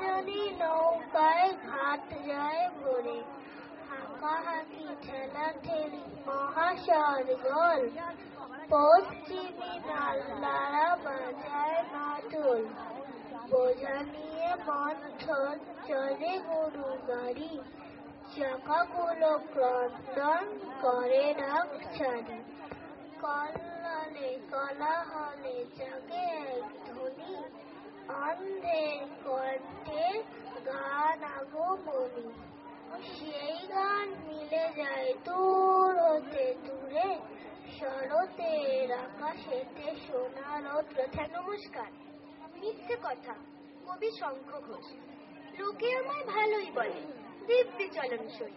জানি নৌকায় ঘাট যায় ভরে, হাঁকাহাঁকি ঠেলাঠেলি মহাসাগর, পশ্চিমী নাল্লারা বাজায় মাদল, বোঝা নিয়ে মন্থন চলে গরু গাড়ি, চাকাগুলো ক্রন্দন করে ডাক ছাড়ি, কল্লালে কলাহলে জাগে এক ধ্বনি, অন্ধের কণ্ঠে গান আগমনী, সেই গান মিলে যায় দূর হতে দূরে, শরতের আকাশেতে সোনার রৌদ্র। নমস্কার। মিথ্যে কথা, কবি শঙ্খ ঘোষ। লোকে আমায় ভালোই বলে, দিব্যি চলনসই।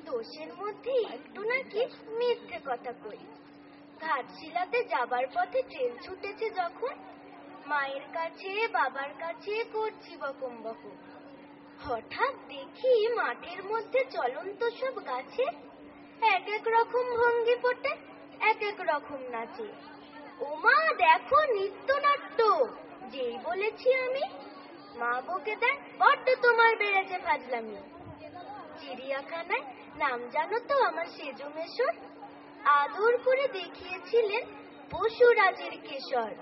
দোষের মধ্যে একটু নাকি মিথ্যে কথা কই। ঘাটশিলাতে যাবার পথে ট্রেন ছুটেছে যখন, মায়ের কাছে বাবার কাছে করছি বকম বকম। হঠাৎ দেখি মাঠের মধ্যে চলন্ত সব গাছে এক এক রকম ভঙ্গি ফোটে, এক এক রকম নাচে। ওমা দেখো নৃত্যনাট্য। যেই বলেছি আমি, মা বকে দেয়, বড্ড তোমার বেড়েছে ফাজলামি। চিড়িয়াখানায় নাম জানো তো আমার সেজো মেশর, আদর করে দেখিয়েছিলেন পশুরাজের কেশর।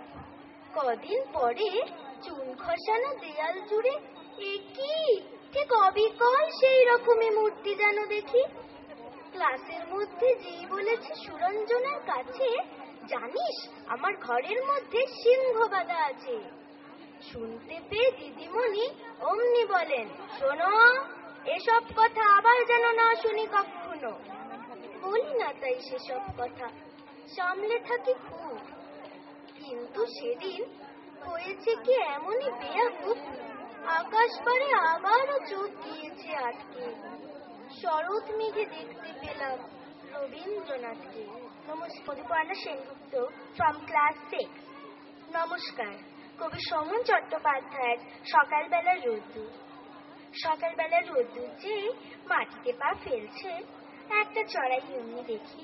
কদিন পরে চুন খসানো দেয়াল জুড়ে একই ঠিক অবিকল সেই রকমই মূর্তি যেন দেখি। ক্লাসের মধ্যে যেই বলেছে সুরঞ্জনার কাছে, জানিস আমার ঘরের মধ্যে সিংহ বাঁধা আছে। শুনতে পেয়ে দিদিমণি অমনি বলেন, শোনো, এসব কথা আবার যেন না শুনি কখনো। বলি না তাই সেসব কথা, সামলে থাকি খুব। কিন্তু সেদিন হয়েছে কি এমনই বেয়াকুব, আকাশ পারে আবারও চোখ গিয়েছে আটকে। শরৎ মেঘে দেখতে পেলাম রবীন্দ্রনাথকে। Madhuparna Sengupta, from class 6। নমস্কার। কবি সমন চট্টোপাধ্যায়ের সকালবেলার রোদ্দুর। সকালবেলার রোদ্দুর যে মাটিতে পা ফেলছে, একটা চড়াই অমনি দেখি